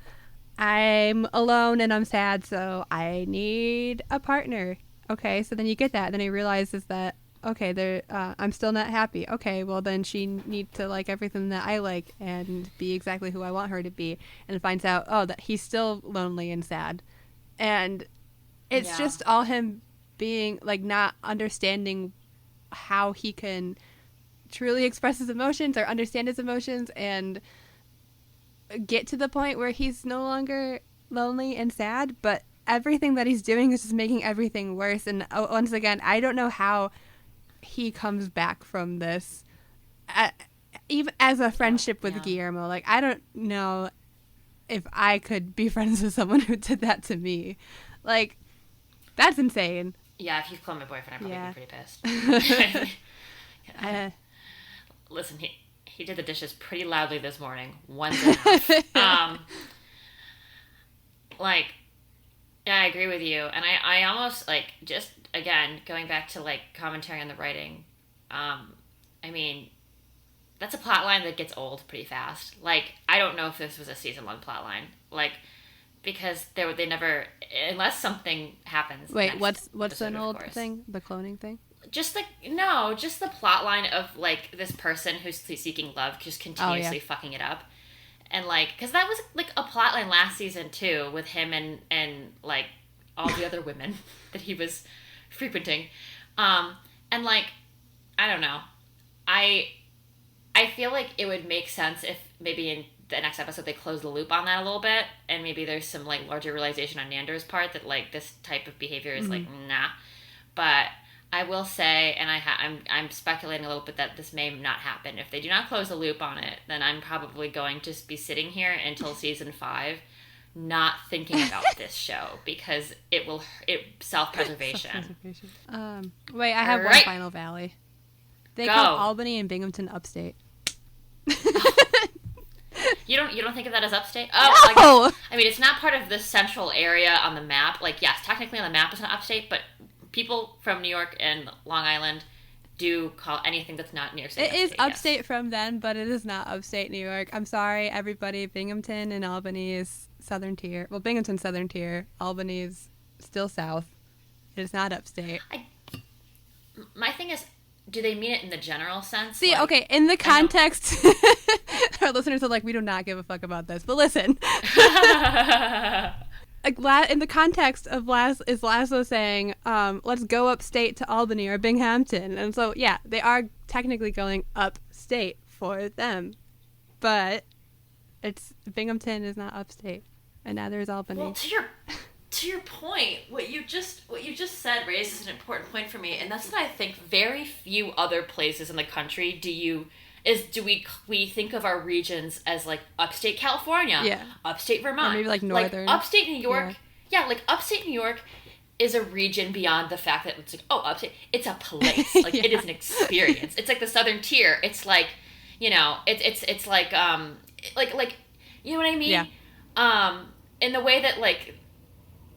S2: I'm alone and I'm sad, so I need a partner. Okay, so then you get that, and then he realizes that, okay, I'm still not happy. Okay, well then she needs to like everything that I like and be exactly who I want her to be, and finds out, oh, that he's still lonely and sad, and it's just all him being like not understanding how he can truly express his emotions or understand his emotions and get to the point where he's no longer lonely and sad, but everything that he's doing is just making everything worse. And once again, I don't know how he comes back from this, even as a friendship with Guillermo. Like, I don't know if I could be friends with someone who did that to me. Like, that's insane.
S1: Yeah, if you call my boyfriend, I'd probably be pretty pissed. Listen, he did the dishes pretty loudly this morning. One's enough. Like, yeah, I agree with you. And I almost, like, just, again, going back to, like, commentary on the writing, I mean, that's a plot line that gets old pretty fast. Like, I don't know if this was a season-long plot line. Like, because they never, unless something happens.
S2: Wait, what's an old thing? The cloning thing?
S1: Just the plot line of, like, this person who's seeking love just continuously fucking it up. And like, because that was like a plotline last season too, with him and like all the other women that he was frequenting. And like, I don't know, I feel like it would make sense if maybe in the next episode they close the loop on that a little bit, and maybe there's some like larger realization on Nandor's part that like this type of behavior is like nah. But I will say, and I'm speculating a little bit that this may not happen. If they do not close the loop on it, then I'm probably going to be sitting here until season 5, not thinking about this show because it self-preservation.
S2: Wait, I have one final valley. They call Albany and Binghamton upstate.
S1: You don't think of that as upstate?
S2: Oh, no!
S1: I mean, it's not part of the central area on the map. Like, yes, technically on the map it's not upstate, but people from New York and Long Island do call anything that's not near City.
S2: It is upstate from then, but it is not upstate New York. I'm sorry, everybody. Binghamton and Albany is southern tier. Well, Binghamton's southern tier. Albany is still south. It is not upstate.
S1: My thing is, do they mean it in the general sense?
S2: See,
S1: like,
S2: okay, in the context, our listeners are like, we do not give a fuck about this. But listen. In the context of Laszlo saying, let's go upstate to Albany or Binghamton. And so, yeah, they are technically going upstate for them. But Binghamton is not upstate. And neither is Albany.
S1: Well, to your point, what you just said raises an important point for me. And that's that I think very few other places in the country do we think of our regions as like upstate California, upstate Vermont,
S2: or maybe like northern,
S1: like upstate New York. Yeah, like upstate New York is a region beyond the fact that it's like, oh, upstate, it's a place. Like it is an experience. It's like the southern tier. It's like, you know, it's like you know what I mean?
S2: Yeah.
S1: In the way that like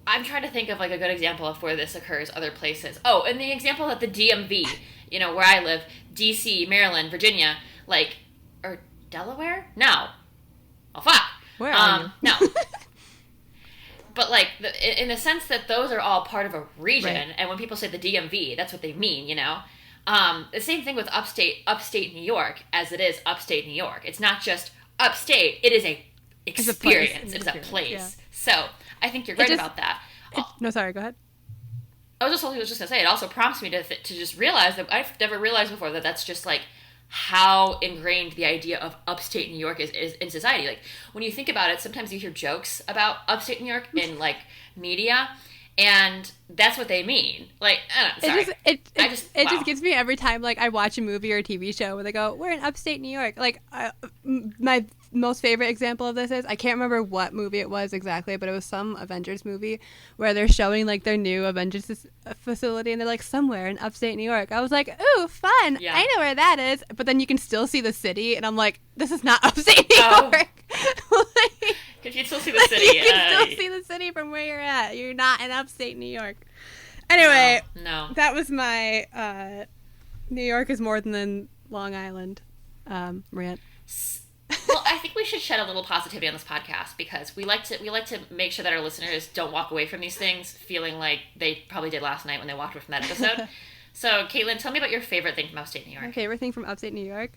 S1: I'm trying to think of like a good example of where this occurs other places. Oh, and the example of the DMV, you know, where I live, DC, Maryland, Virginia, like, or Delaware? No. Oh, fuck.
S2: Where are you?
S1: No. But, like, in the sense that those are all part of a region, right. And when people say the DMV, that's what they mean, you know? The same thing with upstate New York as it is upstate New York. It's not just upstate. It is a experience. It's a place. Yeah. So, I think you're right about that.
S2: No, sorry, go ahead.
S1: I was just going to say, it also prompts me to just realize that I've never realized before that that's just, like, how ingrained the idea of upstate New York is in society. Like, when you think about it, sometimes you hear jokes about upstate New York in, like, media, and that's what they mean. Like, sorry.
S2: It just gets me every time, like, I watch a movie or a TV show where they go, we're in upstate New York. Like, my most favorite example of this is, I can't remember what movie it was exactly, but it was some Avengers movie where they're showing, like, their new Avengers facility, and they're, like, somewhere in upstate New York. I was like, ooh, fun. Yeah. I know where that is. But then you can still see the city, and I'm like, this is not upstate New York.
S1: Like, you can still see the city.
S2: You can still see the city from where you're at. You're not in upstate New York. Anyway,
S1: no.
S2: That was my New York is more than Long Island rant.
S1: Well, I think we should shed a little positivity on this podcast because we like to make sure that our listeners don't walk away from these things feeling like they probably did last night when they walked away from that episode. So, Caitlin, tell me about your favorite thing from upstate New York.
S2: My favorite thing from upstate New York?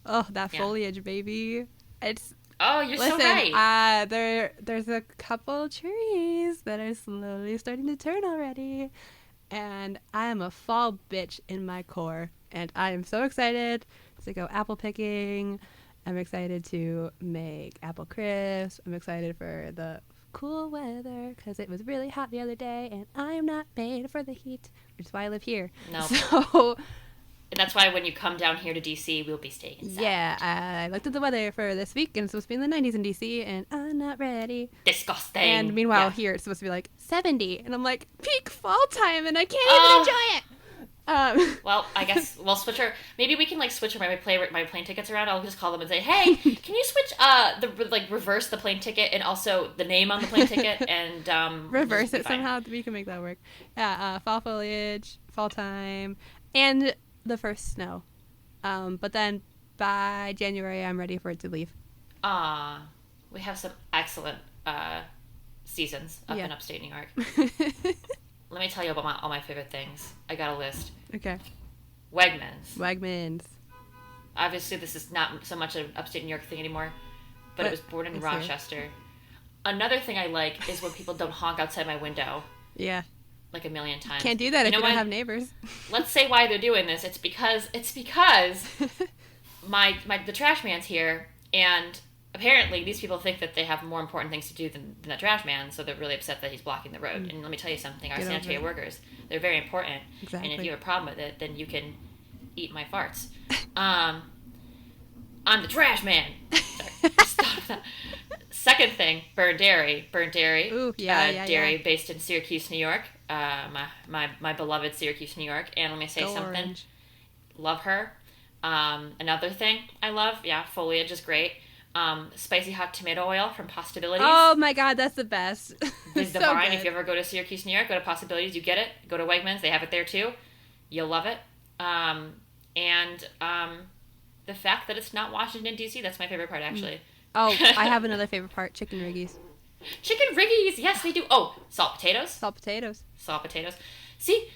S2: Oh, that foliage, baby.
S1: You're so right.
S2: There's a couple trees that are slowly starting to turn already. And I am a fall bitch in my core. And I am so excited to go apple picking. I'm excited to make apple crisp. I'm excited for the cool weather because it was really hot the other day. And I am not made for the heat, which is why I live here.
S1: No.
S2: So...
S1: And that's why when you come down here to DC, we'll be staying inside.
S2: Yeah, I looked at the weather for this week, and it's supposed to be in the 90s in DC, and I'm not ready.
S1: Disgusting.
S2: And meanwhile, here it's supposed to be like 70, and I'm like, peak fall time, and I can't even enjoy it.
S1: Well, I guess we'll switch our. Maybe we can like switch my plane tickets around. I'll just call them and say, "Hey, can you switch reverse the plane ticket and also the name on the plane ticket and
S2: reverse it somehow? We can make that work." Yeah, fall foliage, fall time, and the first snow. But then by January, I'm ready for it to leave.
S1: We have some excellent seasons up in upstate New York. Let me tell you about all my favorite things. I got a list.
S2: Okay.
S1: Wegmans.
S2: Wegmans.
S1: Obviously, this is not so much an upstate New York thing anymore. but it was born in Rochester. Another thing I like is when people don't honk outside my window.
S2: Yeah.
S1: Like a million times.
S2: Can't do that if you don't have neighbors.
S1: Let's say why they're doing this. It's because the trash man's here, and apparently these people think that they have more important things to do than the trash man, so they're really upset that he's blocking the road. And let me tell you something, our sanitary workers, they're very important.
S2: Exactly.
S1: And if you have a problem with it, then you can eat my farts. I'm the trash man. Sorry, stop that. Second thing, Burn Dairy.
S2: Ooh,
S1: dairy based in Syracuse, New York. My beloved Syracuse, New York. And let me say something.
S2: Orange.
S1: Love her. Another thing I love, foliage is great. Spicy hot tomato oil from Possibilities.
S2: Oh my god, that's the best.
S1: It's divine. If you ever go to Syracuse, New York, go to Possibilities, you get it. Go to Wegmans, they have it there too. You'll love it. And the fact that it's not Washington, D.C., that's my favorite part, actually.
S2: Oh, I have another favorite part, chicken riggies.
S1: Chicken riggies, yes, they do. Oh, salt potatoes.
S2: Salt potatoes.
S1: See,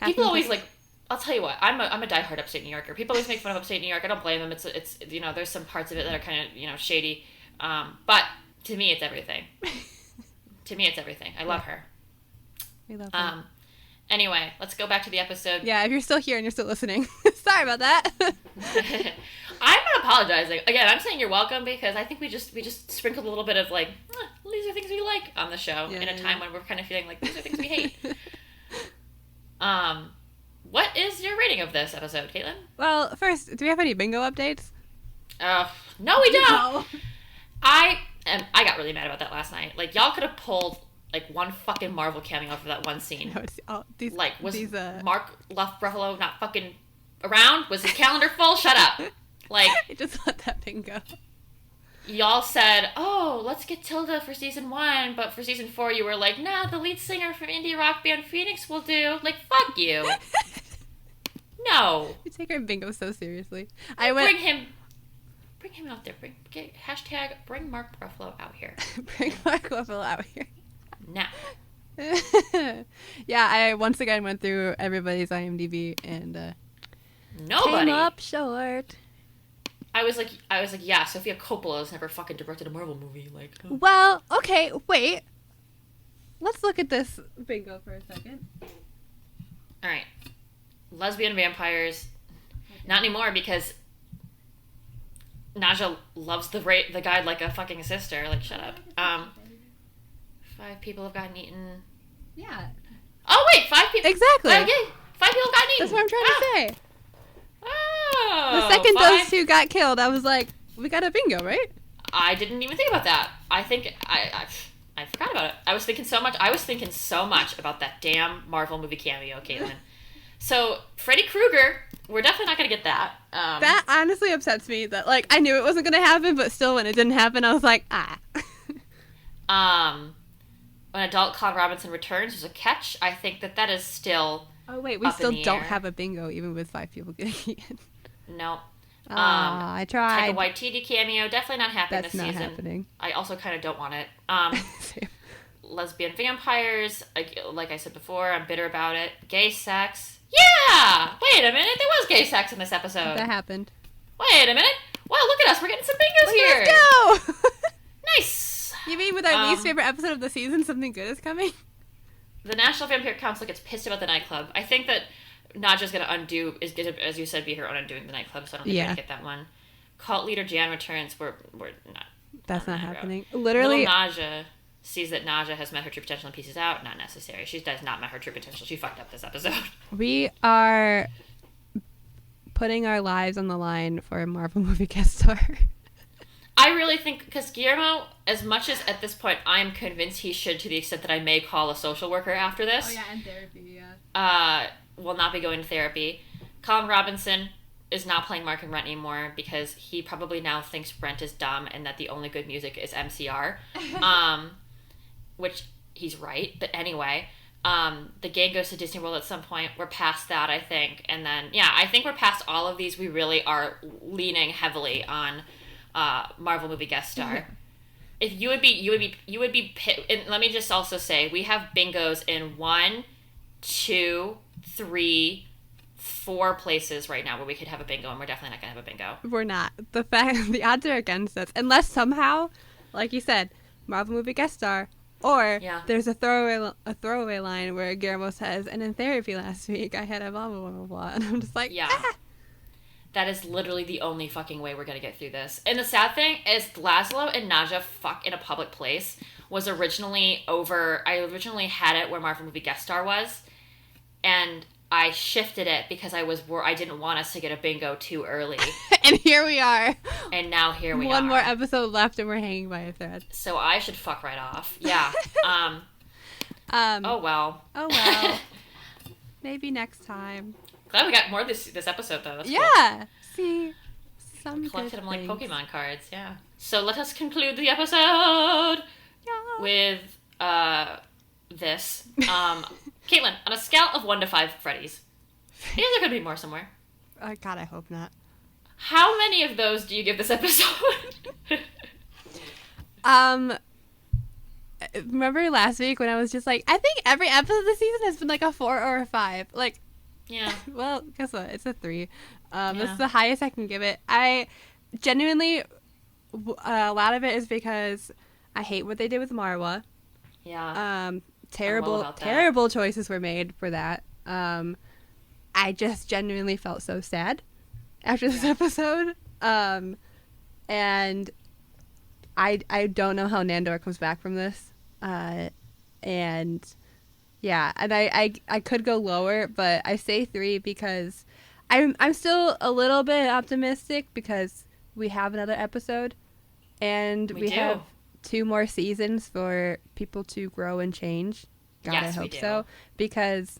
S1: people always like, I'll tell you what, I'm a diehard upstate New Yorker. People always make fun of upstate New York. I don't blame them. It's there's some parts of it that are kind of, shady. But to me, it's everything. I love her.
S2: We love her.
S1: Anyway, let's go back to the episode.
S2: Yeah, if you're still here and you're still listening, sorry about that.
S1: I'm not apologizing. Again, I'm saying you're welcome because I think we just sprinkled a little bit of like, these are things we like on the show in a time when we're kind of feeling like these are things we hate. What is your rating of this episode, Caitlin?
S2: Well, first, do we have any bingo updates?
S1: No, we don't.
S2: No.
S1: I got really mad about that last night. Like, y'all could have pulled like one fucking Marvel cameo for that one scene.
S2: No,
S1: was Mark Ruffalo not fucking around? Was his calendar full? Shut up. Like,
S2: I just let that bingo.
S1: Y'all said, oh, let's get Tilda for season 1, but for season 4 you were like, nah, the lead singer from indie rock band Phoenix will do. Like, fuck you. No.
S2: You take our bingo so seriously.
S1: Bring him out there. Hashtag bring Mark Ruffalo out here.
S2: Bring Mark Ruffalo out here.
S1: Now.
S2: Yeah, I once again went through everybody's IMDb and
S1: nobody
S2: came up short.
S1: I was like, yeah, Sofia Coppola has never fucking directed a Marvel movie. Like, oh.
S2: Well, okay, wait. Let's look at this bingo for a second.
S1: All right, lesbian vampires. Okay. Not anymore because Nadja loves the guy like a fucking sister. Like, shut up. 5 people have gotten eaten.
S2: Yeah.
S1: Oh wait, 5 people.
S2: Exactly.
S1: 5 people have gotten eaten.
S2: That's what I'm trying to say.
S1: Oh.
S2: The second those 2 got killed, I was like, we got a bingo, right?
S1: I didn't even think about that. I think I forgot about it. I was thinking so much about that damn Marvel movie cameo, Caitlin. So Freddie Krueger, we're definitely not gonna get that.
S2: That honestly upsets me. That like I knew it wasn't gonna happen, but still, when it didn't happen, I was like,
S1: When adult Colin Robinson returns, there's a catch. I think that is still.
S2: Oh wait, we still don't have a bingo, even with 5 people getting eaten.
S1: No.
S2: I tried.
S1: Taika Waititi cameo, definitely not happening this season.
S2: That's not happening.
S1: I also kind of don't want it. Lesbian vampires, like I said before, I'm bitter about it. Gay sex. Yeah! Wait a minute, there was gay sex in this episode.
S2: That happened.
S1: Wait a minute. Wow, look at us, we're getting some bingos here.
S2: Let's go!
S1: Nice!
S2: You mean with our least favorite episode of the season, something good is coming?
S1: The National Vampire Council gets pissed about the nightclub. I think that Nadja's going to as you said, be her own undoing the nightclub, so I don't think we're going to get that one. Cult leader Jan returns. We're not.
S2: That's not happening. Literally.
S1: Little Nadja sees that Nadja has met her true potential and pieces out. Not necessary. She does not met her true potential. She fucked up this episode.
S2: We are putting our lives on the line for a Marvel movie guest star.
S1: I really think, because Guillermo, as much as at this point I am convinced he should, to the extent that I may call a social worker after this.
S2: Oh yeah, and therapy, yeah.
S1: Will not be going to therapy. Colin Robinson is not playing Mark and Rent anymore because he probably now thinks Brent is dumb and that the only good music is MCR. Which he's right, but anyway. The gang goes to Disney World at some point. We're past that, I think. And then, I think we're past all of these. We really are leaning heavily on Marvel movie guest star. If you would be and let me just also say, we have bingos in 1, 2, 3, 4 places right now where we could have a bingo, and we're definitely not gonna have a bingo.
S2: We're not. The odds are against us, unless somehow, like you said, Marvel movie guest star, or there's a throwaway line where Guillermo says, "And in therapy last week, I had a blah blah blah blah blah," and I'm just like, ah!
S1: That is literally the only fucking way we're gonna get through this. And the sad thing is, Laszlo and Nadja fuck in a public place was originally over. I originally had it where Marvel movie guest star was, and I shifted it because I didn't want us to get a bingo too early.
S2: And here we are.
S1: And now here we are.
S2: One more episode left and we're hanging by a thread.
S1: So I should fuck right off. Yeah. Oh well.
S2: Oh well. Maybe next time.
S1: Glad we got more this episode though. That's
S2: yeah.
S1: Cool.
S2: See, some
S1: collected them like
S2: things.
S1: Pokemon cards. Yeah. So let us conclude the episode with this. Caitlin, on a scale of 1 to 5 Freddies, is there going to be more somewhere?
S2: God, I hope not.
S1: How many of those do you give this episode?
S2: Remember last week when I was just like, I think every episode of the season has been like a 4 or a 5. Like,
S1: yeah.
S2: Well, guess what? It's a 3. This is the highest I can give it. I genuinely, a lot of it is because I hate what they did with Marwa.
S1: Yeah.
S2: Terrible choices were made for that. I just genuinely felt so sad after this episode. And I don't know how Nandor comes back from this. And yeah, and I could go lower, but I say 3 because I'm still a little bit optimistic because we have another episode and we have 2 more seasons for people to grow and change. God,
S1: yes,
S2: I hope so. Because,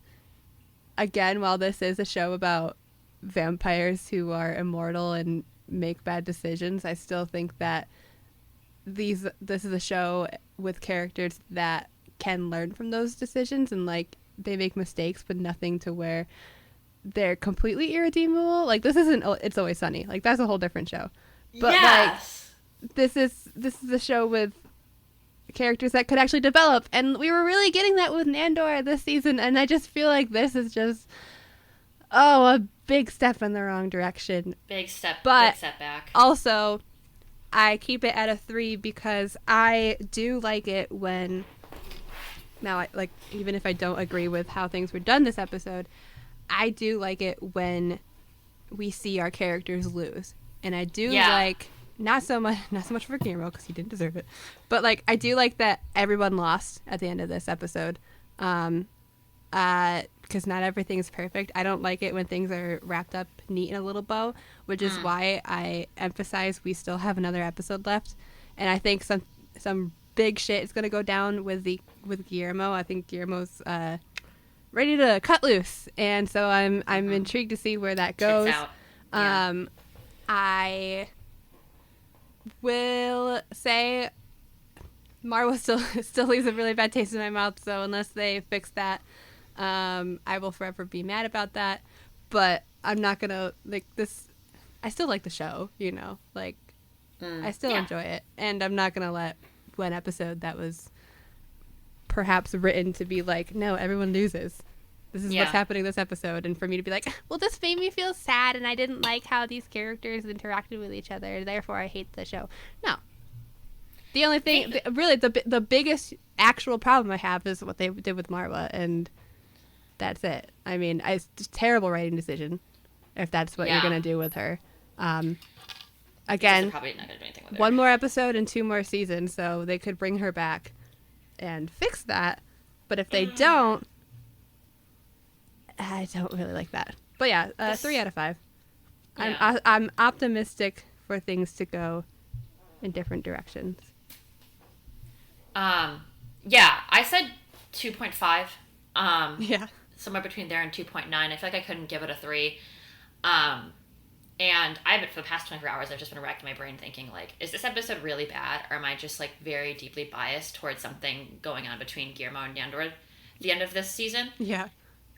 S2: again, while this is a show about vampires who are immortal and make bad decisions, I still think that this is a show with characters that can learn from those decisions and, like, they make mistakes, but nothing to where they're completely irredeemable. Like, this isn't It's Always Sunny. Like, that's a whole different show. But,
S1: yes.
S2: like, this is a show with characters that could actually develop, and we were really getting that with Nandor this season, and I just feel like this is just a big step in the wrong direction.
S1: Big step back.
S2: Also, I keep it at a 3 because I do like it when even if I don't agree with how things were done this episode, I do like it when we see our characters lose, and I do like. Not so much for Guillermo because he didn't deserve it, but like I do like that everyone lost at the end of this episode, because not everything is perfect. I don't like it when things are wrapped up neat in a little bow, which is why I emphasize we still have another episode left, and I think some big shit is gonna go down with Guillermo. I think Guillermo's ready to cut loose, and so I'm intrigued to see where that goes.
S1: Tits out.
S2: I will say Marwa still leaves a really bad taste in my mouth, so unless they fix that, I will forever be mad about that. But I'm not gonna like this. I still like the show, like I still enjoy it, and I'm not gonna let one episode that was perhaps written to be like, no, everyone loses. This is what's happening this episode, and for me to be like, well, this made me feel sad, and I didn't like how these characters interacted with each other, therefore I hate the show. No. The only thing, really, the biggest actual problem I have is what they did with Marwa, and that's it. I mean, it's just a terrible writing decision, if that's what you're going to do with her. Again,
S1: probably not gonna do anything with her.
S2: 1 more episode and 2 more seasons, so they could bring her back and fix that, but if they don't, I don't really like that. But yeah, 3 out of 5. Yeah. I'm optimistic for things to go in different directions.
S1: Yeah, I said 2.5.
S2: Yeah.
S1: Somewhere between there and 2.9. I feel like I couldn't give it a 3. And for the past 24 hours, I've just been racking my brain thinking, like, is this episode really bad? Or am I just, like, very deeply biased towards something going on between Guillermo and Nandor at the end of this season?
S2: Yeah.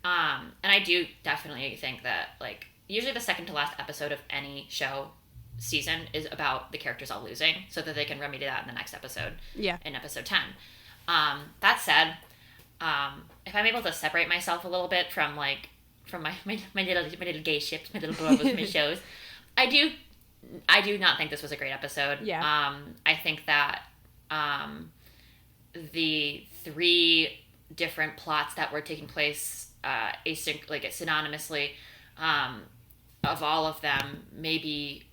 S1: And I do definitely think that, like, usually the second to last episode of any show season is about the characters all losing so that they can remedy that in the next episode.
S2: Yeah.
S1: In episode 10. That said, if I'm able to separate myself a little bit from, like, from my little gay ships, my little blorbos, my shows. I do not think this was a great episode.
S2: Yeah.
S1: I think that the 3 different plots that were taking place synonymously, of all of them, maybe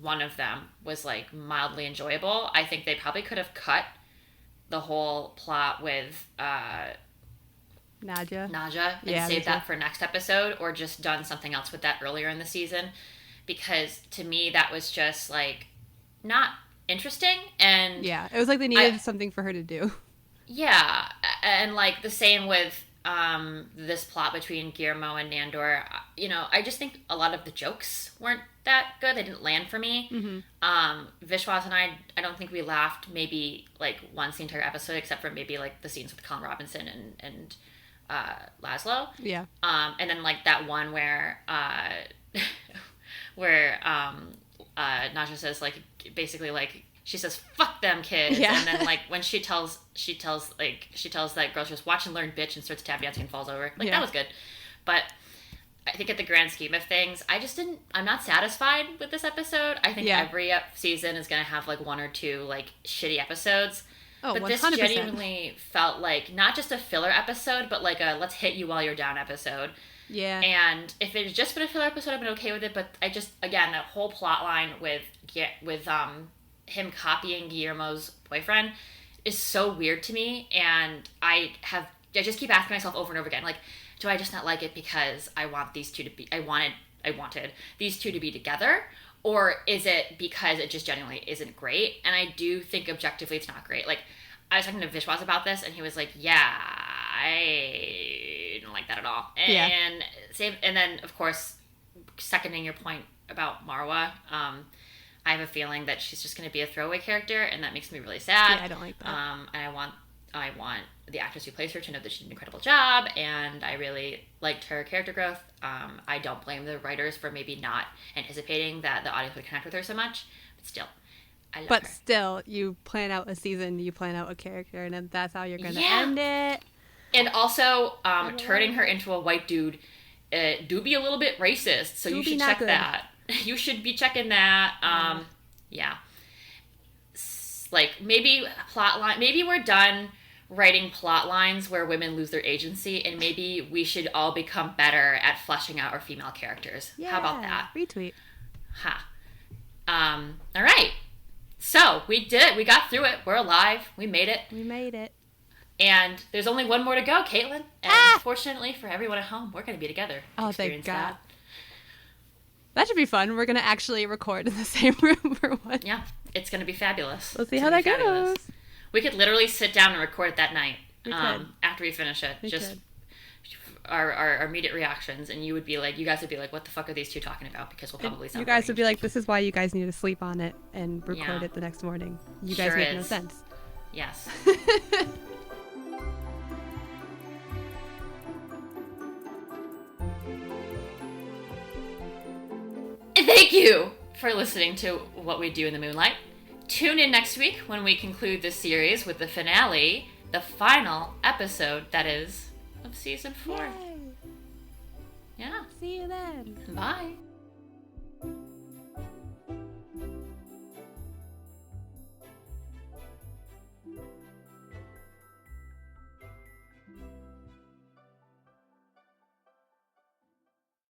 S1: one of them was like mildly enjoyable. I think they probably could have cut the whole plot with
S2: Nadja
S1: and saved that for next episode, or just done something else with that earlier in the season, because to me that was just like not interesting. And
S2: yeah, it was like they needed something for her to do.
S1: Yeah, and like the same with this plot between Guillermo and Nandor. You know, I just think a lot of the jokes weren't that good. They didn't land for me. Vishwas and I don't think we laughed maybe like once the entire episode, except for maybe like the scenes with Colin Robinson and Laszlo.
S2: Yeah.
S1: And then like that one where Nadja says like basically like she says fuck them kids, and then like when she tells that girl, she goes watch and learn bitch, and starts tap dancing and falls over. Like that was good, but I think at the grand scheme of things, I'm not satisfied with this episode. I think every season is going to have like 1 or 2 like shitty episodes.
S2: Oh,
S1: but
S2: 100%.
S1: This genuinely felt like not just a filler episode, but like a let's hit you while you're down episode.
S2: Yeah.
S1: And if it had just been a filler episode, I've been okay with it. But I just, again, that whole plot line with him copying Guillermo's boyfriend is so weird to me. And I just keep asking myself over and over again, like, do I just not like it because I wanted these two to be together? Or is it because it just genuinely isn't great? And I do think objectively it's not great. Like, I was talking to Vishwas about this, and he was like, yeah, I didn't like that at all. And then, of course, seconding your point about Marwa, I have a feeling that she's just going to be a throwaway character, and that makes me really sad.
S2: Yeah, I don't like that.
S1: And I want the actress who plays her to know that she did an incredible job, and I really liked her character growth. I don't blame the writers for maybe not anticipating that the audience would connect with her so much, but still, I love her.
S2: But still, you plan out a season, you plan out a character, and then that's how you're going to end it.
S1: And also, turning her into a white dude do be a little bit racist, so you should check that. You should be checking that. Yeah. Like, maybe plotline. Maybe we're done writing plot lines where women lose their agency, and maybe we should all become better at fleshing out our female characters.
S2: Yeah,
S1: how about that?
S2: Retweet.
S1: All right. So, we did it. We got through it. We're alive. We made it. And there's only one more to go, Caitlin. And fortunately for everyone at home, we're going to be together.
S2: Oh, thank God. That should be fun. We're going to actually record in the same room for one.
S1: Yeah, it's going to be fabulous.
S2: We'll see how that goes.
S1: We could literally sit down and record it that night after we finish it.
S2: We
S1: just
S2: could.
S1: Our immediate reactions, and you guys would be like, what the fuck are these two talking about? Because we'll probably sound
S2: You guys would be like, this is why you guys need to sleep on it and record it the next morning. You guys make no sense.
S1: Yes. Thank you for listening to What We Do in the Moonlight. Tune in next week when we conclude this series with the finale, the final episode, that is, of season 4.
S2: Yay.
S1: Yeah.
S2: See you then.
S1: Bye.